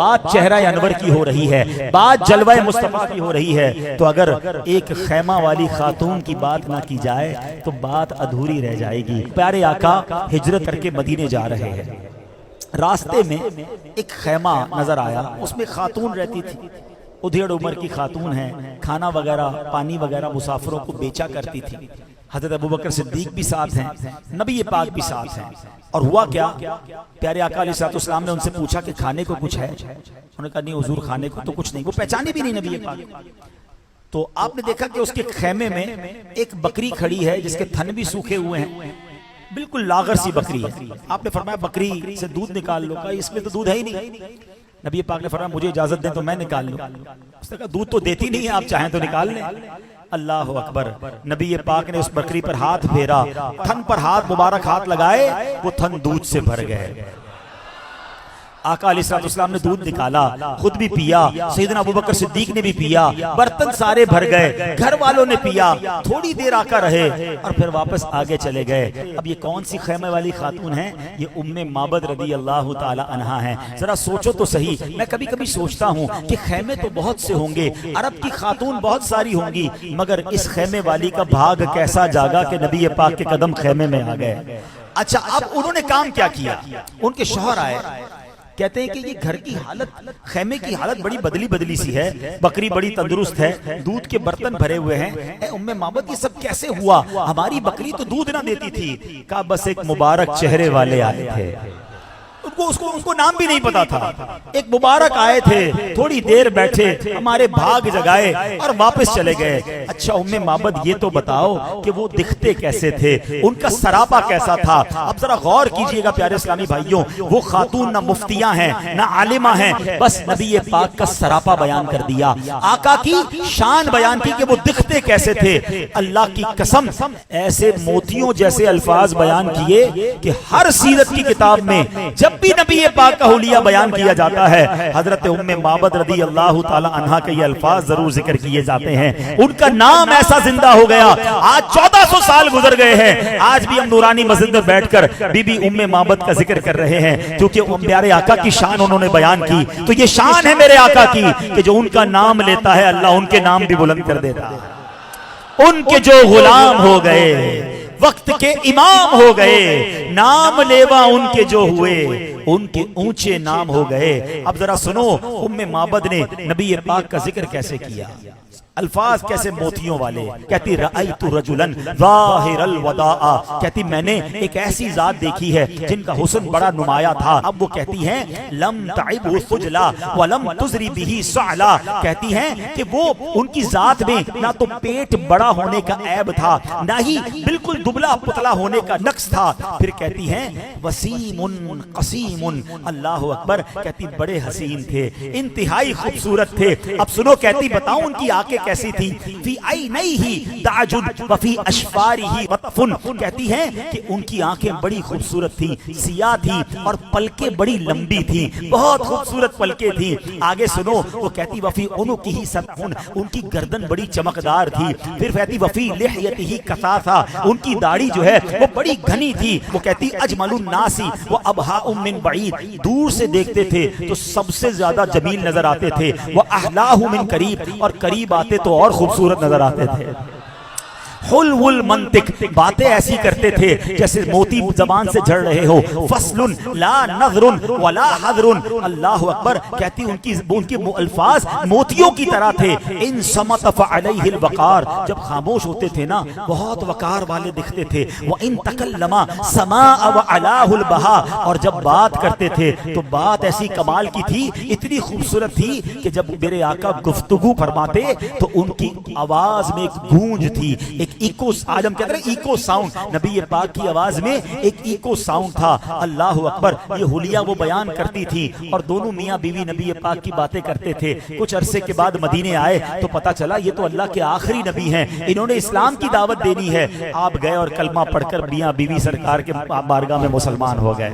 بات چہرہ انور کی ہو رہی ہے، بات جلوہ مصطفیٰ کی ہو رہی ہے، تو اگر ایک خیمہ والی خاتون کی بات نہ کی جائے تو بات ادھوری رہ جائے گی۔ پیارے آقا ہجرت کر کے مدینے جا رہے ہیں، راستے میں ایک خیمہ نظر آیا، اس میں خاتون رہتی تھی، ادھیڑ عمر کی خاتون ہے، کھانا وغیرہ پانی وغیرہ مسافروں کو بیچا کرتی تھی۔ حضرت ابوبکر صدیق بھی ساتھ ہیں، نبی پاک بھی ساتھ ہیں۔ اور ہوا کیا، پیارے آقا علیہ السلام نے ان سے پوچھا کہ کھانے کو کچھ ہے؟ انہوں نے کہا نہیں حضور کھانے کو تو کچھ نہیں، وہ پہچانی بھی نہیں نبی پاک۔ تو آپ نے دیکھا کہ اس کے خیمے میں ایک بکری کھڑی ہے جس کے تھن بھی سوکھے ہوئے ہیں، بالکل لاغر سی بکری ہے۔ آپ نے فرمایا بکری سے دودھ نکال لو، کہا اس میں تو دودھ ہے ہی نہیں۔ نبی پاک نے فرمایا مجھے اجازت دیں تو میں نکال لوں۔ اس نے کہا دودھ تو دیتی نہیں ہے، آپ چاہیں تو نکال لیں۔ اللہ اکبر، نبی پاک نے اس بکری پر ہاتھ پھیرا، تھن پر ہاتھ مبارک ہاتھ لگائے، وہ تھن دودھ سے بھر گئے۔ آقا علیہ السلام نے دودھ نکالا، خود بھی پیا، سیدنا ابوبکر صدیق نے بھی پیا، برتن سارے بھر گئے، گھر والوں نے پیا، تھوڑی دیر آقا رہے اور پھر واپس آگے چلے گئے۔ اب یہ کون سی خیمے والی خاتون ہیں؟ یہ ام معبد رضی اللہ تعالی عنہا ہیں۔ ذرا سوچو تو صحیح، میں کبھی کبھی سوچتا ہوں کہ خیمے تو بہت سے ہوں گے، عرب کی خاتون بہت ساری ہوں گی، مگر اس خیمے والی کا بھاگ کیسا جاگا کہ نبی پاک کے قدم خیمے میں آ گئے۔ اچھا اب انہوں نے کام کیا کیا؟ ان کے شوہر آئے، کہتے ہیں کہ یہ گھر کی حالت، خیمے کی حالت بڑی بدلی سی ہے، بکری بڑی تندرست ہے، دودھ کے برتن بھرے ہوئے ہیں، اے ام معبد یہ سب کیسے ہوا؟ ہماری بکری تو دودھ نہ دیتی تھی۔ کہا بس ایک مبارک چہرے والے آئے تھے، ان کو نام بھی نہیں پتا تھا، ایک مبارک آئے تھے، تھوڑی دیر بیٹھے، ہمارے بھاگ جگائے اور واپس چلے گئے۔ اچھا ام معبد یہ تو بتاؤ کہ وہ دکھتے کیسے تھے، ان کا سراپا کیسا تھا؟ اب ذرا غور کیجئے گا پیارے اسلامی بھائیوں، وہ خاتون نہ مفتیاں ہیں نہ عالمہ ہیں، بس نبی پاک کا سراپا بیان کر دیا، آقا کی شان بیان کی کہ وہ دکھتے کیسے تھے۔ اللہ کی قسم ایسے موتیوں جیسے الفاظ بیان کیے کہ ہر سیرت کی کتاب میں جب بھی نبی پاک کا حلیہ بیان کیا جاتا ہے، حضرت ام معبد رضی اللہ تعالی عنہا کے یہ الفاظ ضرور ذکر کیے جاتے ہیں۔ ان کا نام ایسا زندہ ہو گیا، آج 1400 سال گزر گئے ہیں، آج بھی ہم نورانی مسجد میں بیٹھ کر بی بی ام معبد کا ذکر کر رہے ہیں، کیونکہ پیارے آقا کی شان انہوں نے بیان کی۔ تو یہ شان ہے میرے آقا کی کہ جو ان کا نام لیتا ہے اللہ ان کے نام بھی بلند کر دیتا ہے۔ ان کے جو غلام ہو گئے، وقت کے امام ہو گئے، نام لیوا ان کے جو ہوئے، ان کے اونچے نام ہو گئے۔ اب ذرا سنو ام معبد نے نبی پاک کا ذکر کیسے کیا، الفاظ کیسے موتیوں والے۔ کہتی رأیت رجلا ظاہر الوداع، کہتی میں نے ایک ایسی ذات دیکھی ہے جن کا حسن بڑا نمایاں تھا۔ اب وہ کہتی ہیں لم تعبہ خجلا ولم تزری بہ سعلا، کہتی ہیں کہ وہ ان کی ذات میں نہ تو پیٹ بڑا ہونے کا عیب تھا، نہ ہی بالکل دبلا پتلا ہونے کا نقص تھا۔ پھر کہتی ہیں وسیم قسیم، اللہ اکبر، کہتی بڑے حسین تھے، انتہائی خوبصورت تھے۔ اب سنو کہتی بتاؤں ان کی آنکھیں کیسی تھی، فی عینیہ تعجب وفی اشفارہ وطفن، کہتی ہیں کہ ان کی آنکھیں بڑی خوبصورت تھی، سیاہ تھی اور پلکیں بڑی لمبی تھی، بہت خوبصورت پلکیں تھی۔ آگے سنو وہ کہتی وفی عنقہ سبحن، ان کی گردن بڑی چمکدار تھی۔ پھر کہتی وفی لحیتہ کثافہ، ان کی داڑھی جو ہے وہ بڑی گھنی تھی۔ وہ کہتی اجمل الناس وابہاء من بعید، دور سے دیکھتے تھے تو سب سے زیادہ جمیل نظر آتے تھے، واحلاہ من قریب، اور قریب آتے تو اور خوبصورت نظر آتے تھے۔ حلو المنطق، باتیں ایسی کرتے تھے جیسے موتی زبان سے جھڑ رہے ہو۔ فصل لا نظر ولا حذر، اللہ اکبر، کہتی ان کی الفاظ موتیوں کی طرح تھے۔ ان صمت فعلیہ الوقار، جب خاموش ہوتے تھے نا بہت وقار والے دکھتے تھے۔ وان تکلم سماء وعلاه البہاء، اور جب بات کرتے تھے تو بات ایسی کمال کی تھی، اتنی خوبصورت تھی کہ جب میرے آقا گفتگو فرماتے تو ان کی آواز میں ایک گونج تھی، ایک ایکو، آج ہم کہتے ہیں ایکو ساؤنڈ، نبی پاک کی آواز میں ایک ایکو ساؤنڈ تھا۔ اللہ اکبر، یہ حلیہ وہ بیان کرتی تھی اور دونوں میاں بیوی نبی پاک کی باتیں کرتے تھے۔ کچھ عرصے کے بعد مدینے آئے تو پتا چلا یہ تو اللہ کے آخری نبی ہیں، انہوں نے اسلام کی دعوت دینی ہے۔ آپ گئے اور کلمہ پڑھ کر میاں بیوی سرکار کے بارگاہ میں مسلمان ہو گئے۔